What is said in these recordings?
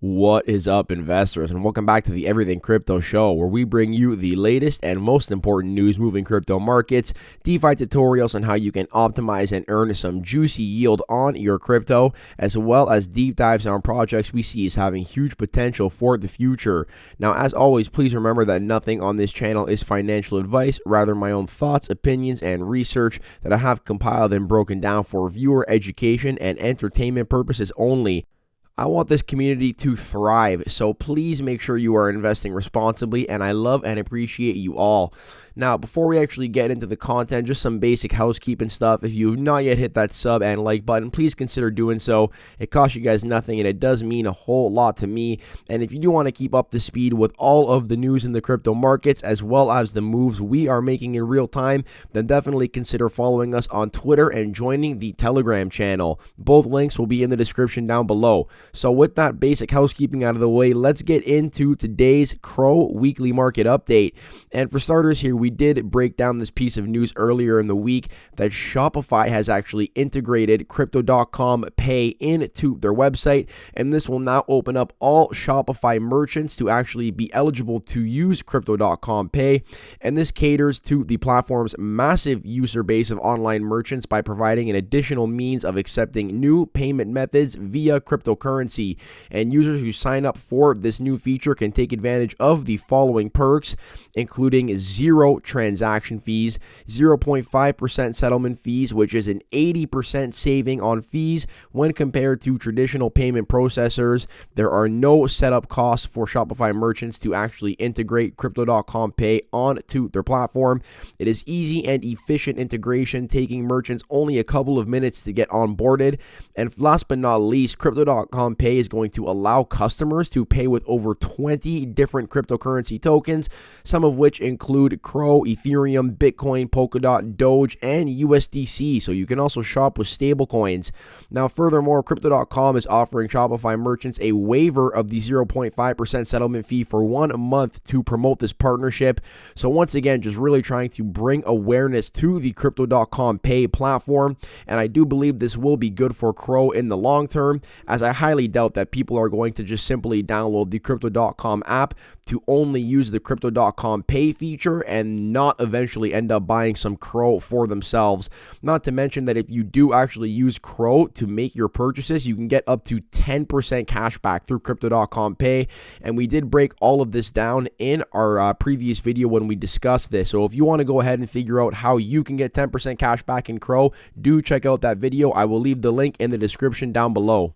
What is up, investors, and welcome back to the Everything Crypto Show, where we bring you the latest and most important news moving crypto markets, DeFi tutorials on how you can optimize and earn some juicy yield on your crypto, as well as deep dives on projects we see as having huge potential for the future. Now, as always, please remember that nothing on this channel is financial advice, rather my own thoughts, opinions, and research that I have compiled and broken down for viewer education and entertainment purposes only. I want this community to thrive, so please make sure you are investing responsibly, and I love and appreciate you all. Now, before we actually get into the content, just some basic housekeeping stuff. If you have not yet hit that sub and like button, please consider doing so. It costs you guys nothing, and it does mean a whole lot to me. And if you do want to keep up to speed with all of the news in the crypto markets, as well as the moves we are making in real time, then definitely consider following us on Twitter and joining the Telegram channel. Both links will be in the description down below. So with that basic housekeeping out of the way, let's get into today's CRO weekly market update. And for starters here, we did break down this piece of news earlier in the week that Shopify has actually integrated Crypto.com Pay into their website, and this will now open up all Shopify merchants to actually be eligible to use Crypto.com Pay, and this caters to the platform's massive user base of online merchants by providing an additional means of accepting new payment methods via cryptocurrency. And users who sign up for this new feature can take advantage of the following perks, including zero transaction fees, 0.5% settlement fees, which is an 80% saving on fees when compared to traditional payment processors. There are no setup costs for Shopify merchants to actually integrate Crypto.com Pay onto their platform. It is easy and efficient integration, taking merchants only a couple of minutes to get onboarded. And last but not least, Crypto.com Pay is going to allow customers to pay with over 20 different cryptocurrency tokens, some of which include CRO, Ethereum, Bitcoin, Polkadot, Doge, and USDC. So you can also shop with stablecoins. Now, furthermore, Crypto.com is offering Shopify merchants a waiver of the 0.5% settlement fee for 1 month to promote this partnership. So once again, just really trying to bring awareness to the Crypto.com Pay platform. And I do believe this will be good for CRO in the long term, as I highly doubt that people are going to just simply download the Crypto.com app to only use the Crypto.com Pay feature and not eventually end up buying some CRO for themselves. Not to mention that if you do actually use CRO to make your purchases, you can get up to 10% cash back through Crypto.com Pay. And we did break all of this down in our previous video when we discussed this. So if you want to go ahead and figure out how you can get 10% cash back in CRO, do check out that video. I will leave the link in the description down below.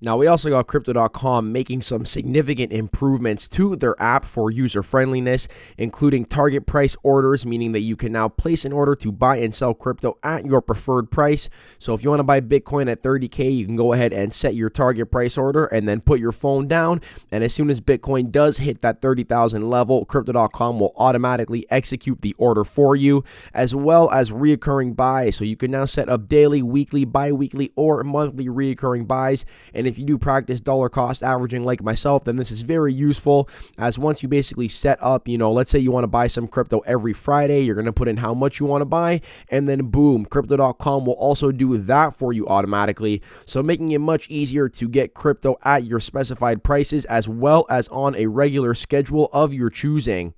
Now, we also got Crypto.com making some significant improvements to their app for user friendliness, including target price orders, meaning that you can now place an order to buy and sell crypto at your preferred price. So if you want to buy Bitcoin at 30K, you can go ahead and set your target price order and then put your phone down. And as soon as Bitcoin does hit that 30,000 level, Crypto.com will automatically execute the order for you, as well as reoccurring buys. So you can now set up daily, weekly, bi-weekly, or monthly reoccurring buys. And if you do practice dollar cost averaging like myself, then this is very useful, as once you basically set up, let's say you want to buy some crypto every Friday, you're going to put in how much you want to buy, and then boom, Crypto.com will also do that for you automatically. So making it much easier to get crypto at your specified prices, as well as on a regular schedule of your choosing.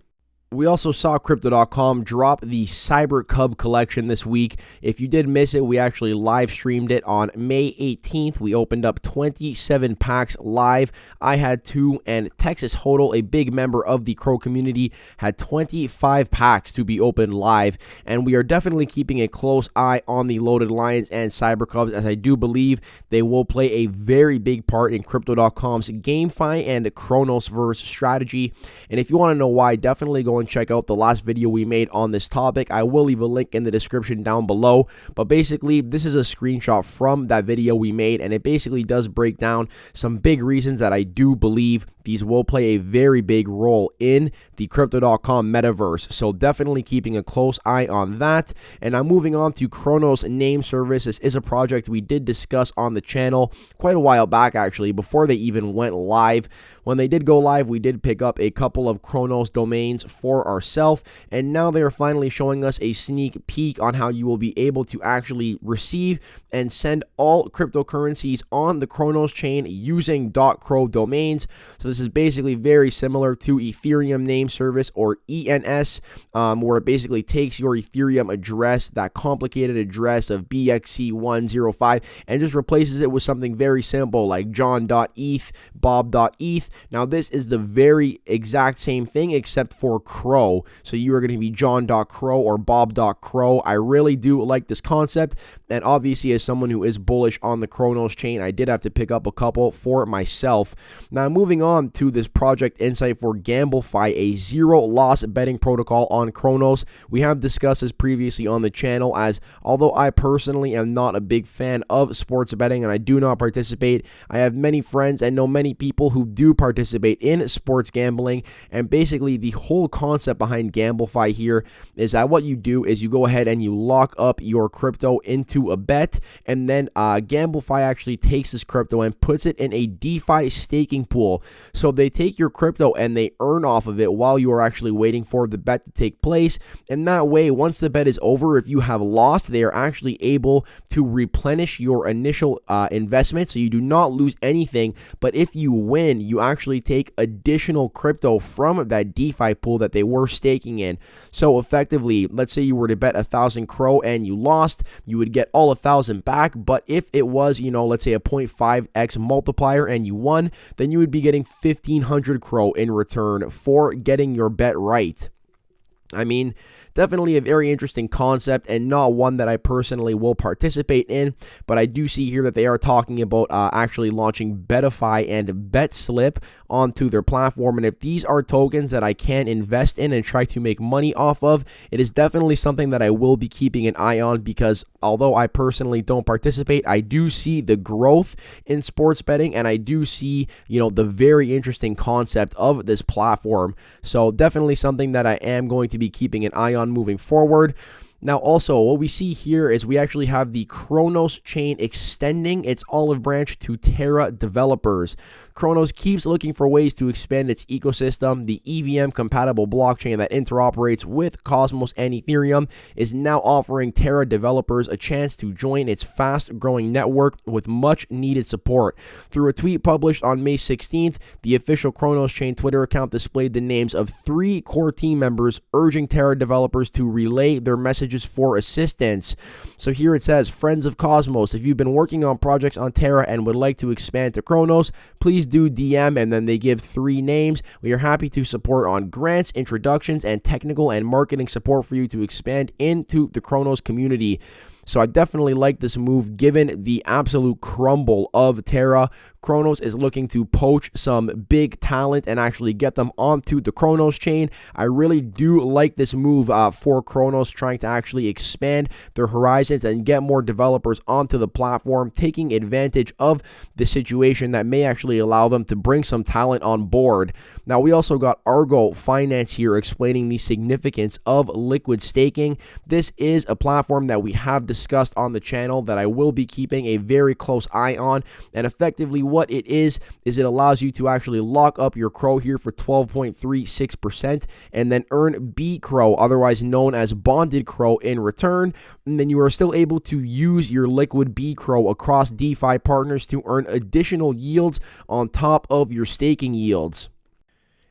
We also saw Crypto.com drop the Cyber Cub collection this week. If you did miss it, we actually live streamed it on May 18th. We opened up 27 packs live. I had 2, and Texas Hodl, a big member of the CRO community, had 25 packs to be opened live. And we are definitely keeping a close eye on the Loaded Lions and Cyber Cubs, as I do believe they will play a very big part in Crypto.com's GameFi and Cronos verse strategy. And if you want to know why, definitely go and check out the last video we made on this topic. I will leave a link in the description down below, but basically this is a screenshot from that video we made, and it basically does break down some big reasons that I do believe these will play a very big role in the Crypto.com metaverse. So definitely keeping a close eye on that. And now moving on to Cronos name service. This is a project we did discuss on the channel quite a while back, actually, before they even went live. When they did go live, we did pick up a couple of Cronos domains for ourselves, and now they are finally showing us a sneak peek on how you will be able to actually receive and send all cryptocurrencies on the Cronos chain using .cro domains. So this is basically very similar to Ethereum name service, or ENS, where it basically takes your Ethereum address, that complicated address of BXC105, and just replaces it with something very simple like john.eth, bob.eth. Now this is the very exact same thing except for CRO. So you are going to be john.cro or bob.cro. I really do like this concept, and obviously as someone who is bullish on the Cronos chain, I did have to pick up a couple for myself. Now moving on to this project insight for GambleFi, a zero loss betting protocol on Cronos. We have discussed this previously on the channel, as although I personally am not a big fan of sports betting and I do not participate, I have many friends and know many people who do participate in sports gambling. And basically the whole concept behind GambleFi here is that what you do is you go ahead and you lock up your crypto into a bet, and then GambleFi actually takes this crypto and puts it in a DeFi staking pool. So they take your crypto and they earn off of it while you are actually waiting for the bet to take place. And that way, once the bet is over, if you have lost, they are actually able to replenish your initial investment, so you do not lose anything. But if you win, you actually take additional crypto from that DeFi pool that they were staking in. So effectively, let's say you were to bet 1,000 CRO and you lost, you would get all 1,000 back. But if it was, let's say a 0.5x multiplier and you won, then you would be getting 1,500 CRO in return for getting your bet right. I mean, definitely a very interesting concept, and not one that I personally will participate in, but I do see here that they are talking about actually launching Betify and BetSlip onto their platform. And if these are tokens that I can invest in and try to make money off of, it is definitely something that I will be keeping an eye on, because although I personally don't participate, I do see the growth in sports betting, and I do see, the very interesting concept of this platform. So definitely something that I am going to be keeping an eye on moving forward. Now also, what we see here is we actually have the Cronos chain extending its olive branch to TERRA developers. Cronos keeps looking for ways to expand its ecosystem. The EVM-compatible blockchain that interoperates with Cosmos and Ethereum is now offering TERRA developers a chance to join its fast-growing network with much-needed support. Through a tweet published on May 16th, the official Cronos chain Twitter account displayed the names of 3 core team members, urging TERRA developers to relay their messages for assistance. So here it says, "Friends of Cosmos, if you've been working on projects on TERRA and would like to expand to Cronos, please do DM," and then they give 3 names. "We are happy to support on grants, introductions, and technical and marketing support for you to expand into the Cronos community." So I definitely like this move given the absolute crumble of TERRA. Cronos is looking to poach some big talent and actually get them onto the Cronos chain. I really do like this move for Cronos, trying to actually expand their horizons and get more developers onto the platform, taking advantage of the situation that may actually allow them to bring some talent on board. Now, we also got Argo Finance here explaining the significance of liquid staking. This is a platform that we have discussed on the channel that I will be keeping a very close eye on, and effectively what it is it allows you to actually lock up your CRO here for 12.36% and then earn B CRO, otherwise known as bonded CRO, in return. And then you are still able to use your liquid B CRO across DeFi partners to earn additional yields on top of your staking yields.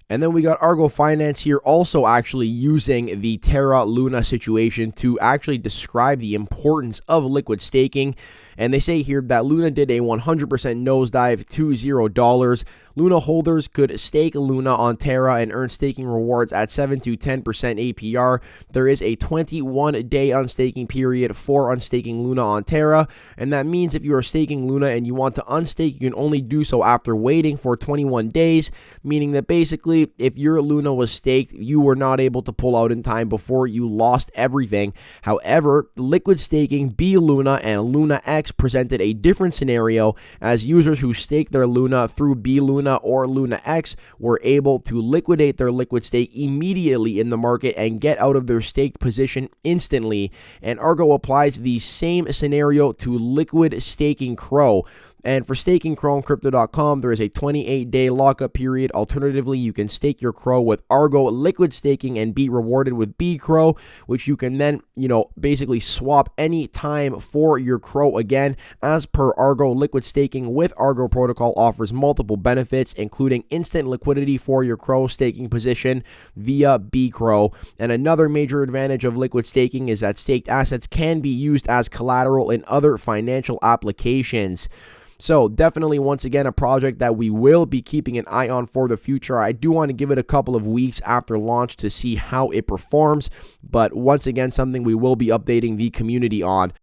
And then we got Argo Finance here also actually using the Terra Luna situation to actually describe the importance of liquid staking. And they say here that Luna did a 100% nosedive to $0. Luna holders could stake Luna on Terra and earn staking rewards at 7 to 10% APR. There is a 21-day unstaking period for unstaking Luna on Terra, and that means if you are staking Luna and you want to unstake, you can only do so after waiting for 21 days, meaning that basically if your Luna was staked, you were not able to pull out in time before you lost everything. However, liquid staking B Luna and Luna X presented a different scenario, as users who staked their Luna through B Luna or Luna X were able to liquidate their liquid stake immediately in the market and get out of their staked position instantly. And Argo applies the same scenario to liquid staking CRO. And for staking CRO on Crypto.com, there is a 28-day lockup period. Alternatively, you can stake your CRO with ARGO liquid staking and be rewarded with BCRO, which you can then, basically swap any time for your CRO again. As per ARGO, liquid staking with ARGO protocol offers multiple benefits, including instant liquidity for your CRO staking position via BCRO. And another major advantage of liquid staking is that staked assets can be used as collateral in other financial applications. So definitely, once again, a project that we will be keeping an eye on for the future. I do want to give it a couple of weeks after launch to see how it performs, but once again, something we will be updating the community on.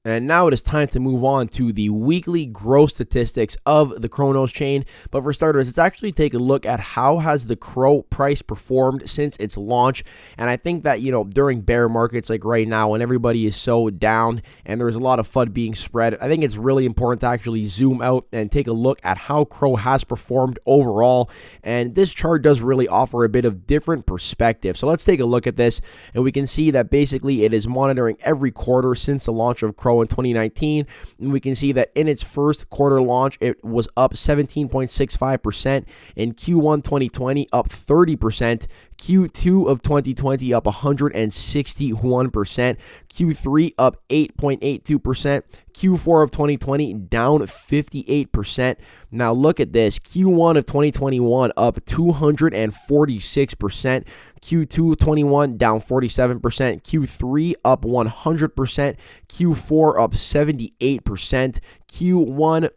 And now it is time to move on to the weekly growth statistics of the Cronos chain. But for starters, let's actually take a look at how has the CRO price performed since its launch. And I think that, during bear markets like right now, when everybody is so down and there's a lot of FUD being spread, I think it's really important to actually zoom out and take a look at how CRO has performed overall. And this chart does really offer a bit of different perspective. So let's take a look at this, and we can see that basically it is monitoring every quarter since the launch of CRO in 2019, and we can see that in its first quarter launch it was up 17.65%, in Q1 2020 up 30%, Q2 of 2020 up 161%, Q3 up 8.82%, Q4 of 2020 down 58%. Now look at this, Q1 of 2021 up 246%, Q2 21 down 47%, Q3 up 100%, Q4 up 78%, Q1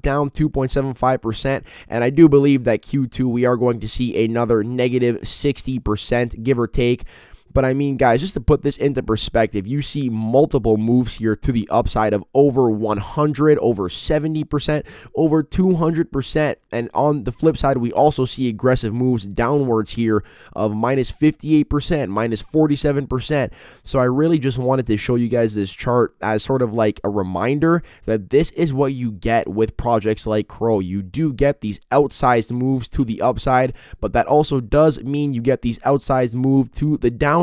down 2.75%, and I do believe that Q2 we are going to see another negative 60%, give or take. But I mean, guys, just to put this into perspective, you see multiple moves here to the upside of over 100, over 70%, over 200%. And on the flip side, we also see aggressive moves downwards here of minus 58%, minus 47%. So I really just wanted to show you guys this chart as sort of like a reminder that this is what you get with projects like CRO. You do get these outsized moves to the upside, but that also does mean you get these outsized moves to the downside.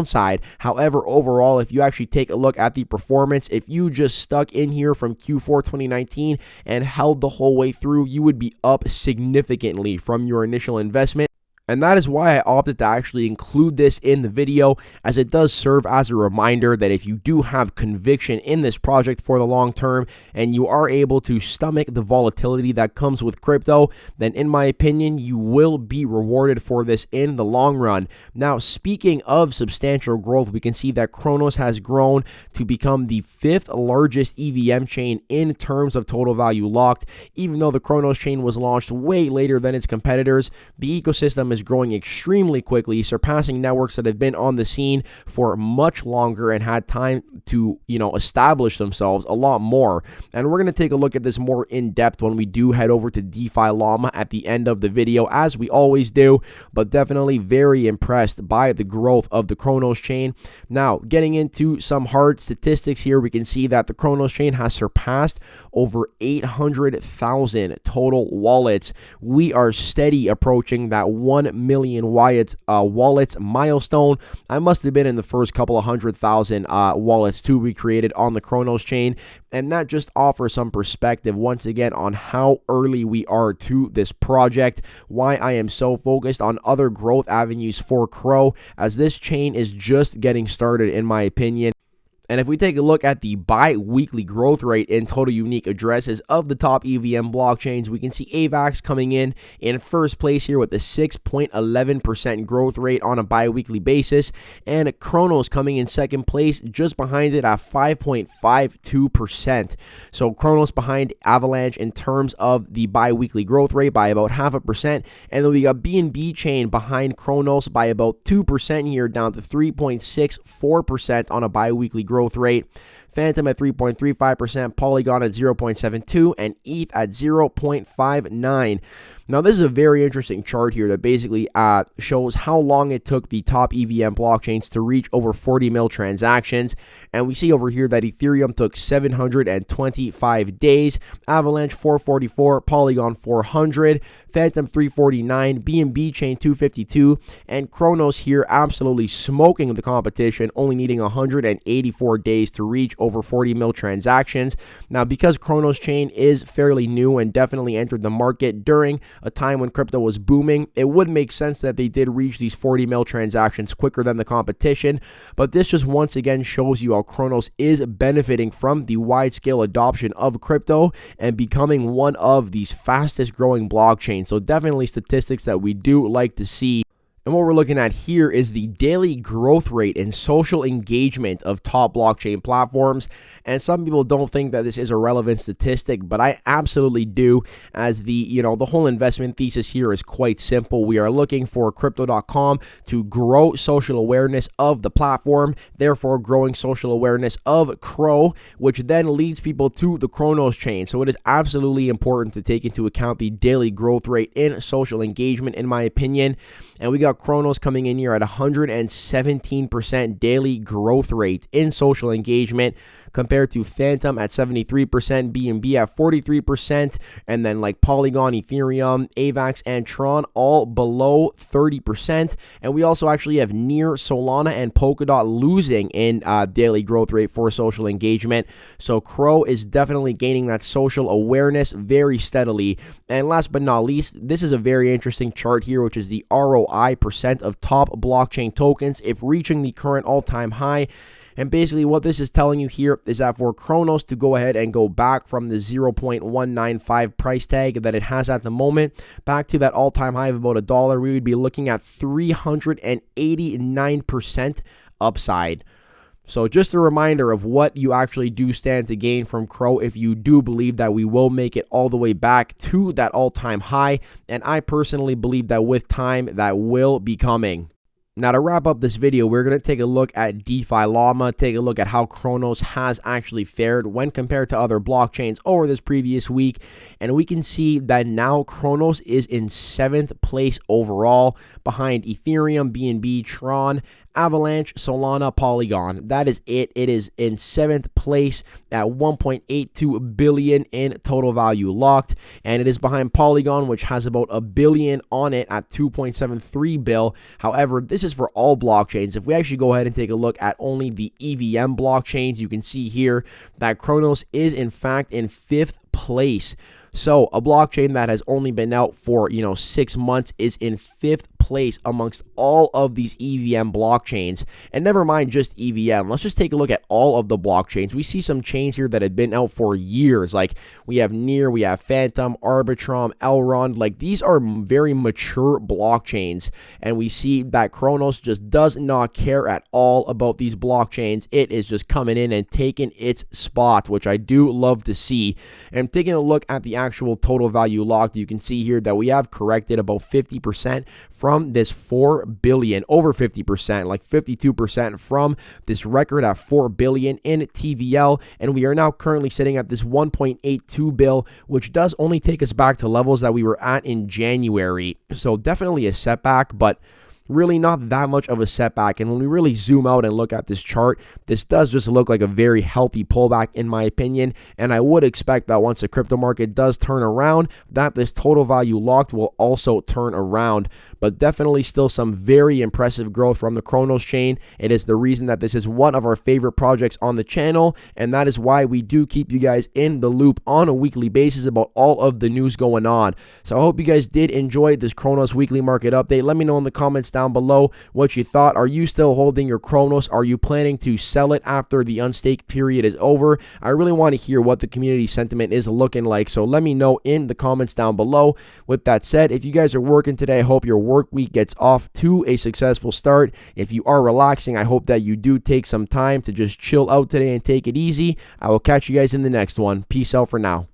However, overall, if you actually take a look at the performance, if you just stuck in here from Q4 2019 and held the whole way through, you would be up significantly from your initial investment. And that is why I opted to actually include this in the video, as it does serve as a reminder that if you do have conviction in this project for the long term and you are able to stomach the volatility that comes with crypto, then in my opinion, you will be rewarded for this in the long run. Now, speaking of substantial growth, we can see that Cronos has grown to become the 5th largest EVM chain in terms of total value locked. Even though the Cronos chain was launched way later than its competitors, the ecosystem is growing extremely quickly, surpassing networks that have been on the scene for much longer and had time to, establish themselves a lot more. And we're going to take a look at this more in depth when we do head over to DeFi Llama at the end of the video, as we always do, but definitely very impressed by the growth of the Cronos chain. Now, getting into some hard statistics here, we can see that the Cronos chain has surpassed over 800,000 total wallets. We are steady approaching that 1 million wallets milestone. I must have been in the first couple of 100,000 wallets to be created on the Cronos chain, and that just offers some perspective once again on how early we are to this project, why I am so focused on other growth avenues for CRO, as this chain is just getting started in my opinion. And if we take a look at the bi-weekly growth rate in total unique addresses of the top EVM blockchains, we can see AVAX coming in first place here with a 6.11% growth rate on a bi-weekly basis, and Cronos coming in second place just behind it at 5.52%. So Cronos behind Avalanche in terms of the bi-weekly growth rate by about 0.5%, and then we got BNB chain behind Cronos by about 2% here, down to 3.64% on a bi-weekly growth rate. Phantom at 3.35%, Polygon at 0.72, and ETH at 0.59. Now, this is a very interesting chart here that basically shows how long it took the top EVM blockchains to reach over 40 mil transactions. And we see over here that Ethereum took 725 days, Avalanche 444, Polygon 400, Phantom 349, BNB chain 252, and Cronos here absolutely smoking the competition, only needing 184 days to reach over over 40 mil transactions. Now, because Cronos chain is fairly new and definitely entered the market during a time when crypto was booming, it would make sense that they did reach these 40 mil transactions quicker than the competition. But this just once again shows you how Cronos is benefiting from the wide scale adoption of crypto and becoming one of these fastest growing blockchains. So definitely statistics that we do like to see. And what we're looking at here is the daily growth rate and social engagement of top blockchain platforms. And some people don't think that this is a relevant statistic, but I absolutely do, as the whole investment thesis here is quite simple. We are looking for crypto.com to grow social awareness of the platform, therefore growing social awareness of CRO, which then leads people to the Cronos chain. So it is absolutely important to take into account the daily growth rate in social engagement, in my opinion. And we got Cronos coming in here at 117% daily growth rate in social engagement, compared to Phantom at 73%, BNB at 43%, and then like Polygon, Ethereum, AVAX, and Tron all below 30%. And we also actually have Near, Solana, and Polkadot losing in daily growth rate for social engagement. So CRO is definitely gaining that social awareness very steadily. And last but not least, this is a very interesting chart here, which is the ROI percent of top blockchain tokens if reaching the current all-time high. And basically what this is telling you here is that for Cronos to go ahead and go back from the 0.195 price tag that it has at the moment back to that all-time high of about $1, we would be looking at 389% upside. So just a reminder of what you actually do stand to gain from CRO if you do believe that we will make it all the way back to that all-time high. And I personally believe that with time that will be coming. Now, to wrap up this video, we're going to take a look at DeFi Llama, take a look at how Cronos has actually fared when compared to other blockchains over this previous week. And we can see that now Cronos is in 7th place overall, behind Ethereum, BNB, Tron, Avalanche, Solana, Polygon. That is it. It is in 7th place at 1.82 billion in total value locked, and it is behind Polygon, which has about $1 billion on it at 2.73 bill. However, this is for all blockchains. If we actually go ahead and take a look at only the EVM blockchains, you can see here that Cronos is in fact in 5th place. So a blockchain that has only been out for 6 months is in 5th place amongst all of these EVM blockchains. And never mind just EVM, let's just take a look at all of the blockchains. We see some chains here that have been out for years, like we have Near, we have Phantom, Arbitrum, Elrond. Like, these are very mature blockchains, and we see that Cronos just does not care at all about these blockchains. It is just coming in and taking its spot, which I do love to see. And taking a look at the actual total value locked, you can see here that we have corrected about 50% from this 4 billion, over 50%, like 52% from this record at 4 billion in TVL, and we are now currently sitting at this 1.82 bill, which does only take us back to levels that we were at in January. So definitely a setback, but really not that much of a setback. And when we really zoom out and look at this chart, this does just look like a very healthy pullback in my opinion. And I would expect that once the crypto market does turn around, that this total value locked will also turn around. But definitely still some very impressive growth from the Cronos chain. It is the reason that this is one of our favorite projects on the channel, and that is why we do keep you guys in the loop on a weekly basis about all of the news going on. So I hope you guys did enjoy this Cronos weekly market update. Let me know in the comments down below what you thought. Are you still holding your Cronos? Are you planning to sell it after the unstaked period is over? I really want to hear what the community sentiment is looking like, so let me know in the comments down below. With that said, if you guys are working today, I hope your work week gets off to a successful start. If you are relaxing, I hope that you do take some time to just chill out today and take it easy. I will catch you guys in the next one. Peace out for now.